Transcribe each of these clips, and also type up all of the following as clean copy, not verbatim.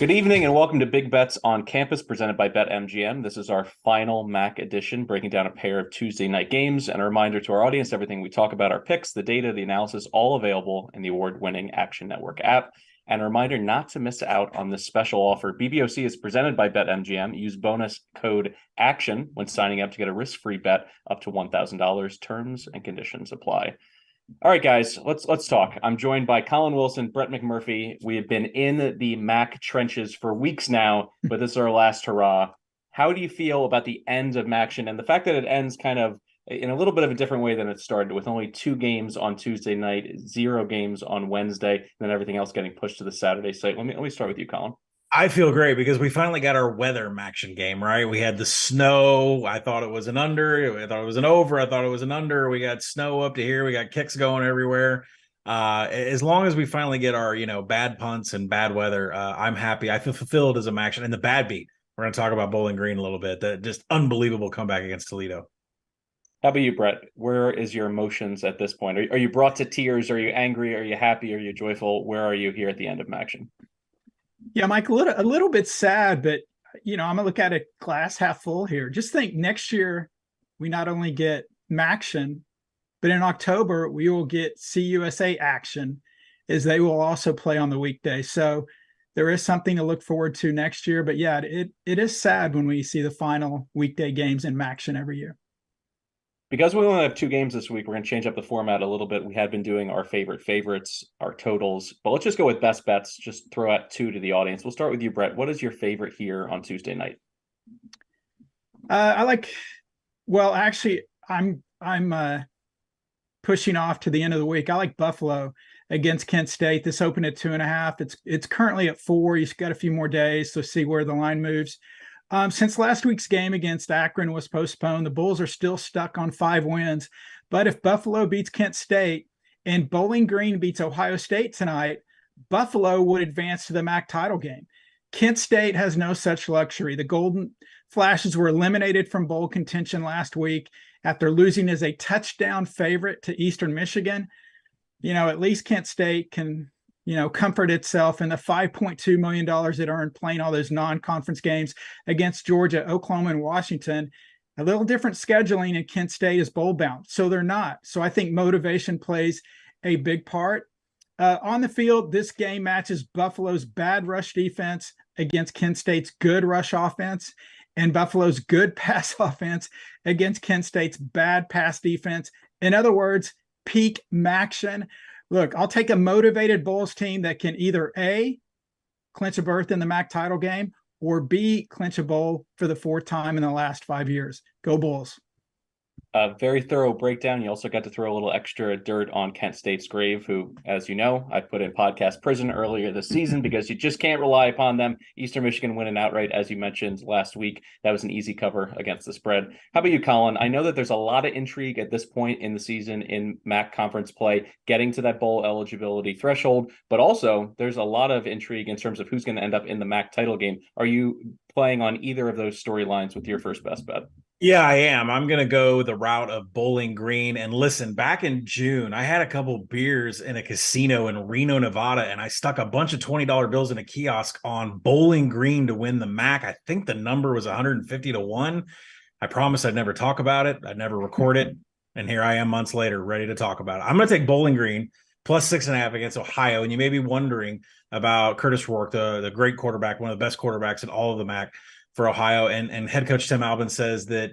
Good evening and welcome to Big Bets on Campus presented by BetMGM. This is our final MAC edition, breaking down a pair of Tuesday night games. And a reminder to our audience, everything we talk about, our picks, the data, the analysis, all available in the award-winning MACtion Network app. And a reminder not to miss out on this special offer. BBOC is presented by BetMGM. Use bonus code ACTION when signing up to get a risk-free bet up to $1,000. Terms and conditions apply. All right, guys, let's talk. I'm joined by Collin Wilson, Brett McMurphy. We have been in the MAC trenches for weeks now, but this is our last hurrah. How do you feel about the end of MACtion and the fact that it ends kind of in a little bit of a different way than it started, with only 2 games on Tuesday night, 0 games on Wednesday, and then everything else getting pushed to the Saturday slate? Let me start with you, Collin. I feel great because we finally got our weather MACtion game, right? We had the snow. I thought it was an under. I thought it was an over. I thought it was an under. We got snow up to here. We got kicks going everywhere. As long as we finally get our, bad punts and bad weather, I'm happy. I feel fulfilled as a MACtion. And the bad beat. We're going to talk about Bowling Green a little bit. That just unbelievable comeback against Toledo. How about you, Brett? Where is your emotions at this point? Are you brought to tears? Are you angry? Are you happy? Are you joyful? Where are you here at the end of MACtion? Yeah, Mike, a little bit sad, but I'm gonna look at it glass half full here. Just think next year we not only get MACtion, but in October we will get CUSA action, as they will also play on the weekday. So there is something to look forward to next year. But yeah, it is sad when we see the final weekday games in MACtion every year. Because we only have 2 games this week, we're going to change up the format a little bit. We had been doing our favorites, our totals, but let's just go with best bets. Just throw out 2 to the audience. We'll start with you, Brett. What is your favorite here on Tuesday night? Actually, I'm pushing off to the end of the week. I like Buffalo against Kent State. This opened at 2.5. It's currently at 4. You've got a few more days to see where the line moves. Since last week's game against Akron was postponed, the Bulls are still stuck on 5 wins. But if Buffalo beats Kent State and Bowling Green beats Ohio State tonight, Buffalo would advance to the MAC title game. Kent State has no such luxury. The Golden Flashes were eliminated from bowl contention last week after losing as a touchdown favorite to Eastern Michigan. At least Kent State can comfort itself in the $5.2 million it earned playing all those non-conference games against Georgia, Oklahoma, and Washington. A little different scheduling, and Kent State is bowl bound. So they're not. So I think motivation plays a big part. On the field, this game matches Buffalo's bad rush defense against Kent State's good rush offense, and Buffalo's good pass offense against Kent State's bad pass defense. In other words, peak MACtion. Look, I'll take a motivated Bulls team that can either A, clinch a berth in the MAC title game, or B, clinch a bowl for the 4th time in the last 5 years. Go Bulls. A very thorough breakdown. You also got to throw a little extra dirt on Kent State's grave, who, as you know, I put in podcast prison earlier this season because you just can't rely upon them. Eastern Michigan winning outright, as you mentioned last week. That was an easy cover against the spread. How about you, Collin? I know that there's a lot of intrigue at this point in the season in MAC conference play, getting to that bowl eligibility threshold, but also there's a lot of intrigue in terms of who's going to end up in the MAC title game. Are you playing on either of those storylines with your first best bet? Yeah, I am. I'm going to go the route of Bowling Green. And listen, back in June, I had a couple beers in a casino in Reno, Nevada, and I stuck a bunch of $20 bills in a kiosk on Bowling Green to win the MAC. I think the number was 150 to 1. I promised I'd never talk about it. I'd never record it. And here I am months later, ready to talk about it. I'm going to take Bowling Green plus 6.5 against Ohio. And you may be wondering about Curtis Rourke, the great quarterback, one of the best quarterbacks in all of the MAC for Ohio. And head coach Tim Albin says that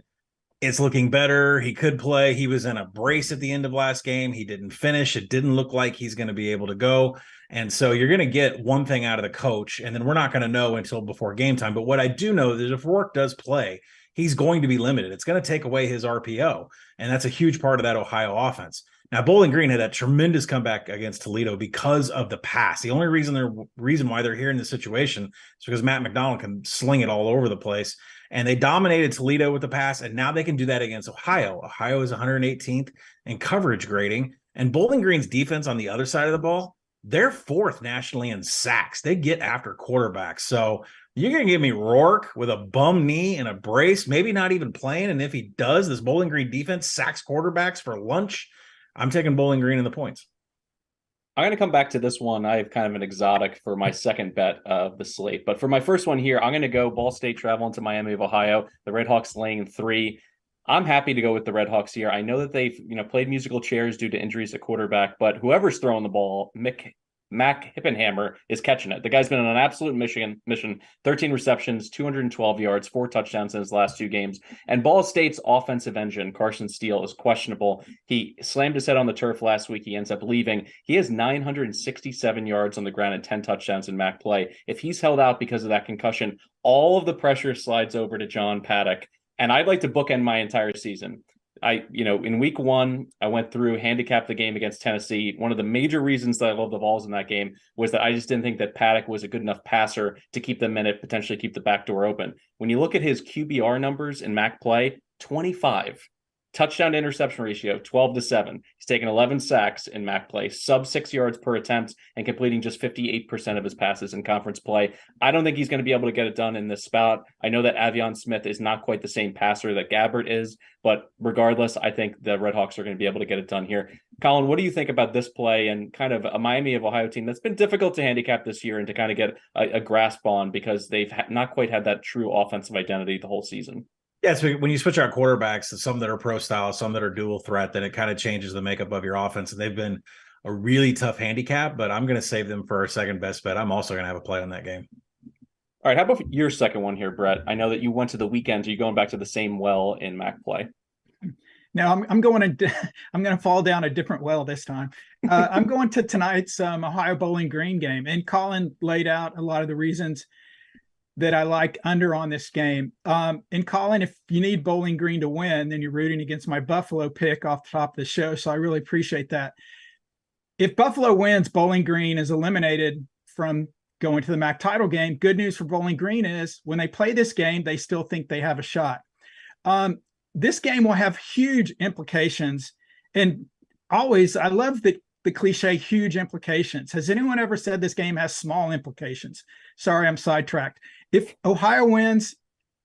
it's looking better. He could play. He was in a brace at the end of last game. He didn't finish. It didn't look like he's going to be able to go. And so you're going to get one thing out of the coach, and then we're not going to know until before game time. But what I do know is if Rourke does play, he's going to be limited. It's going to take away his RPO, and that's a huge part of that Ohio offense. Now, Bowling Green had that tremendous comeback against Toledo because of the pass. The only reason why they're here in this situation is because Matt McDonald can sling it all over the place. And they dominated Toledo with the pass, and now they can do that against Ohio. Ohio is 118th in coverage grading, and Bowling Green's defense on the other side of the ball, they're 4th nationally in sacks. They get after quarterbacks. So you're going to give me Rourke with a bum knee and a brace, maybe not even playing. And if he does, this Bowling Green defense sacks quarterbacks for lunch. I'm taking Bowling Green in the points. I'm going to come back to this one. I have kind of an exotic for my second bet of the slate. But for my first one here, I'm going to go Ball State traveling to Miami of Ohio. The Redhawks laying 3. I'm happy to go with the Redhawks here. I know that they've played musical chairs due to injuries at quarterback, but whoever's throwing the ball, Mac Hippenhammer is catching it. The guy's been on an absolute mission, 13 receptions, 212 yards, 4 touchdowns in his last 2 games. And Ball State's offensive engine, Carson Steele, is questionable. He slammed his head on the turf last week. He ends up leaving. He has 967 yards on the ground and 10 touchdowns in MAC play. If he's held out because of that concussion, all of the pressure slides over to John Paddock. And I'd like to bookend my entire season. In week 1, I went through, handicapped the game against Tennessee. One of the major reasons that I love the Vols in that game was that I just didn't think that Paddock was a good enough passer to keep them in it, potentially keep the back door open. When you look at his QBR numbers in MAC play, 25. Touchdown to interception ratio, 12-7. He's taken 11 sacks in MAC play, sub 6 yards per attempt, and completing just 58% of his passes in conference play. I don't think he's going to be able to get it done in this spot. I know that Avion Smith is not quite the same passer that Gabbert is, but regardless, I think the Redhawks are going to be able to get it done here. Collin, what do you think about this play and kind of a Miami of Ohio team that's been difficult to handicap this year and to kind of get a grasp on because they've not quite had that true offensive identity the whole season? Yeah, so when you switch out quarterbacks, some that are pro style, some that are dual threat, then it kind of changes the makeup of your offense. And they've been a really tough handicap, but I'm going to save them for our second best bet. I'm also going to have a play on that game. All right, how about your second one here, Brett? I know that you went to the weekend. Are you going back to the same well in MAC play? No, I'm going to fall down a different well this time. I'm going to tonight's Ohio Bowling Green game, and Collin laid out a lot of the reasons that I like under on this game. And Collin, if you need Bowling Green to win, then you're rooting against my Buffalo pick off the top of the show. So I really appreciate that. If Buffalo wins, Bowling Green is eliminated from going to the MAC title game. Good news for Bowling Green is when they play this game, they still think they have a shot. This game will have huge implications. And always, I love the cliche huge implications. Has anyone ever said this game has small implications? Sorry, I'm sidetracked. If Ohio wins,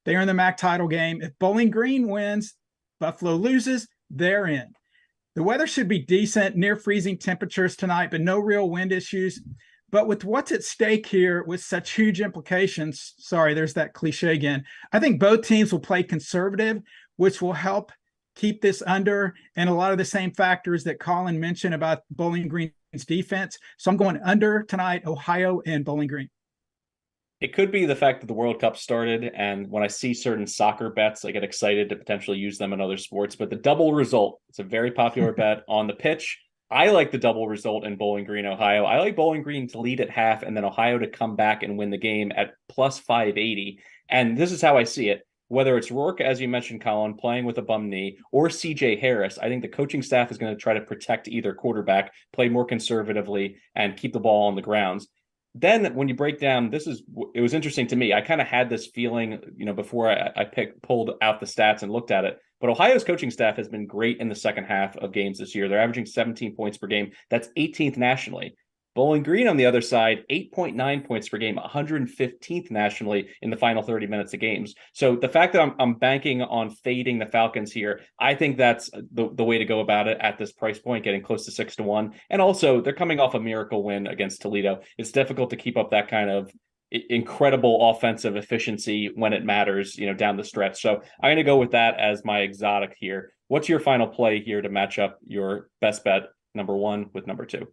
they're in the MAC title game. If Bowling Green wins, Buffalo loses, they're in. The weather should be decent, near freezing temperatures tonight, but no real wind issues. But with what's at stake here with such huge implications, sorry, there's that cliche again. I think both teams will play conservative, which will help keep this under, and a lot of the same factors that Collin mentioned about Bowling Green's defense. So I'm going under tonight, Ohio and Bowling Green. It could be the fact that the World Cup started, and when I see certain soccer bets, I get excited to potentially use them in other sports. But the double result, it's a very popular bet on the pitch. I like the double result in Bowling Green, Ohio. I like Bowling Green to lead at half and then Ohio to come back and win the game at plus 580. And this is how I see it. Whether it's Rourke, as you mentioned, Collin, playing with a bum knee, or CJ Harris, I think the coaching staff is going to try to protect either quarterback, play more conservatively, and keep the ball on the grounds. Then when you break down, it was interesting to me. I kind of had this feeling, before I pulled out the stats and looked at it. But Ohio's coaching staff has been great in the second half of games this year. They're averaging 17 points per game. That's 18th nationally. Bowling Green, on the other side, 8.9 points per game, 115th nationally in the final 30 minutes of games. So the fact that I'm banking on fading the Falcons here, I think that's the way to go about it at this price point, getting close to 6-1. And also, they're coming off a miracle win against Toledo. It's difficult to keep up that kind of incredible offensive efficiency when it matters, down the stretch. So I'm going to go with that as my exotic here. What's your final play here to match up your best bet, number 1, with number 2?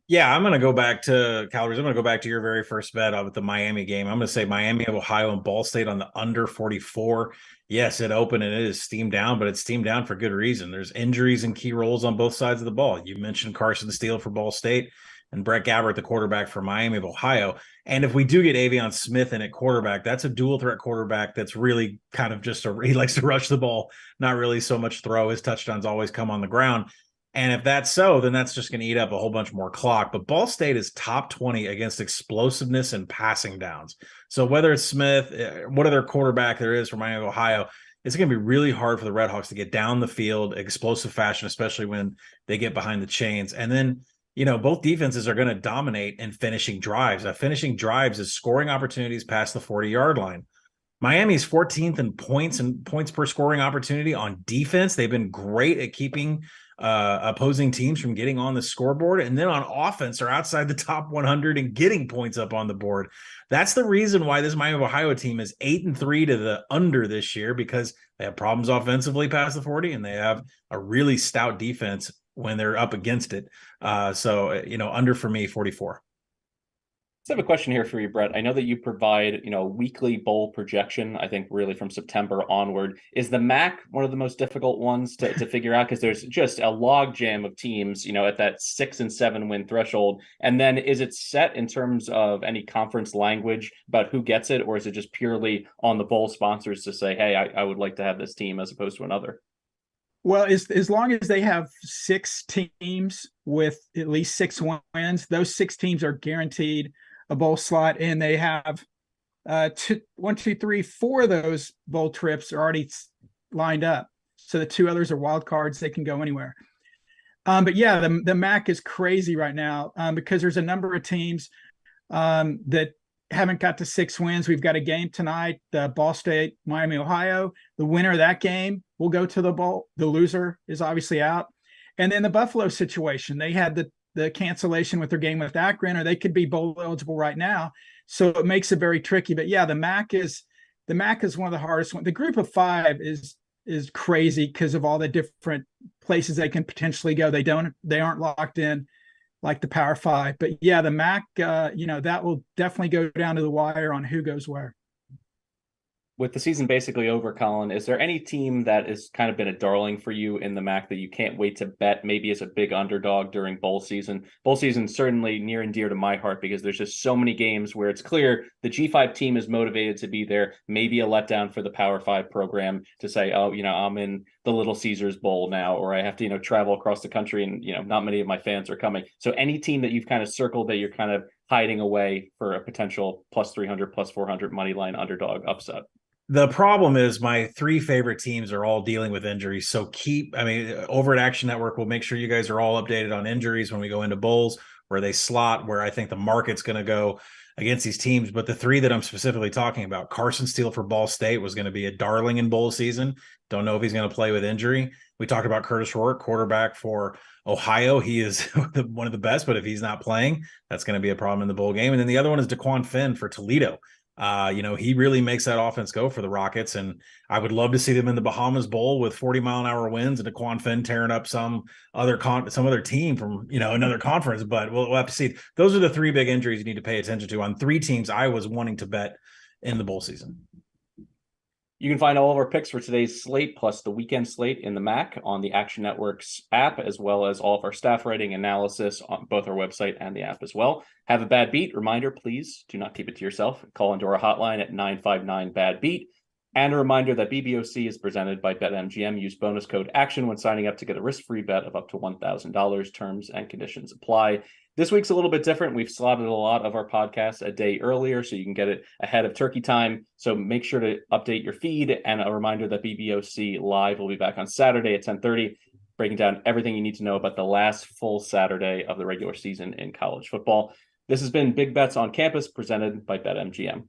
Yeah, I'm going to go back to Calabrese. I'm going to go back to your very first bet with the Miami game. I'm going to say Miami of Ohio and Ball State on the under 44. Yes, it opened and it is steamed down, but it's steamed down for good reason. There's injuries and key roles on both sides of the ball. You mentioned Carson Steele for Ball State and Brett Gabbert, the quarterback for Miami of Ohio. And if we do get Avion Smith in at quarterback, that's a dual threat quarterback that's really kind of he likes to rush the ball, not really so much throw. His touchdowns always come on the ground. And if that's so, then that's just going to eat up a whole bunch more clock. But Ball State is top 20 against explosiveness and passing downs. So whether it's Smith, what other quarterback there is for Miami of Ohio, it's going to be really hard for the Redhawks to get down the field, explosive fashion, especially when they get behind the chains. And then, both defenses are going to dominate in finishing drives. Now, finishing drives is scoring opportunities past the 40-yard line. Miami's 14th in points per scoring opportunity on defense. They've been great at keeping opposing teams from getting on the scoreboard, and then on offense are outside the top 100 and getting points up on the board. That's the reason why this Miami of Ohio team is 8-3 to the under this year, because they have problems offensively past the 40, and they have a really stout defense when they're up against it. Under for me, 44. I have a question here for you, Brett. I know that you provide, weekly bowl projection, I think really from September onward. Is the MAC one of the most difficult ones to figure out? Because there's just a log jam of teams, at that 6 and 7 win threshold. And then is it set in terms of any conference language about who gets it? Or is it just purely on the bowl sponsors to say, hey, I would like to have this team as opposed to another? Well, as long as they have 6 teams with at least 6 wins, those 6 teams are guaranteed a bowl slot, and they have 4 of those bowl trips are already lined up. So the 2 others are wild cards; they can go anywhere. But yeah, the MAC is crazy right now because there's a number of teams that haven't got to 6 wins. We've got a game tonight, the Ball State, Miami, Ohio. The winner of that game will go to the bowl. The loser is obviously out. And then the Buffalo situation, they had the cancellation with their game with Akron, or they could be bowl eligible right now. So it makes it very tricky. But yeah, the MAC is one of the hardest ones. The group of 5 is crazy because of all the different places they can potentially go. They aren't locked in like the Power 5. But yeah, the MAC, that will definitely go down to the wire on who goes where. With the season basically over, Collin, is there any team that has kind of been a darling for you in the MAC that you can't wait to bet maybe as a big underdog during bowl season? Bowl season certainly near and dear to my heart because there's just so many games where it's clear the G5 team is motivated to be there. Maybe a letdown for the Power 5 program to say, oh, I'm in the Little Caesars Bowl now, or I have to, travel across the country and, not many of my fans are coming. So any team that you've kind of circled that you're kind of hiding away for a potential plus 300, plus 400 money line underdog upset? The problem is my 3 favorite teams are all dealing with injuries. So over at Action Network, we'll make sure you guys are all updated on injuries when we go into bowls, where they slot, where I think the market's going to go against these teams. But the 3 that I'm specifically talking about, Carson Steele for Ball State was going to be a darling in bowl season. Don't know if he's going to play with injury. We talked about Curtis Rourke, quarterback for Ohio. He is one of the best, but if he's not playing, that's going to be a problem in the bowl game. And then the other one is DeQuan Finn for Toledo. He really makes that offense go for the Rockets, and I would love to see them in the Bahamas Bowl with 40-mile-an-hour winds and DeQuan Finn tearing up some other team from another conference. But we'll have to see. Those are the 3 big injuries you need to pay attention to on 3 teams I was wanting to bet in the bowl season. You can find all of our picks for today's slate plus the weekend slate in the MAC on the Action Network's app, as well as all of our staff writing analysis on both our website and the app as well. Have a bad beat. Reminder, please do not keep it to yourself. Call into our hotline at 959-BAD-BEAT. And a reminder that BBOC is presented by BetMGM. Use bonus code ACTION when signing up to get a risk-free bet of up to $1,000. Terms and conditions apply. This week's a little bit different. We've slotted a lot of our podcasts a day earlier so you can get it ahead of turkey time. So make sure to update your feed. And a reminder that BBOC Live will be back on Saturday at 10:30, breaking down everything you need to know about the last full Saturday of the regular season in college football. This has been Big Bets on Campus, presented by BetMGM.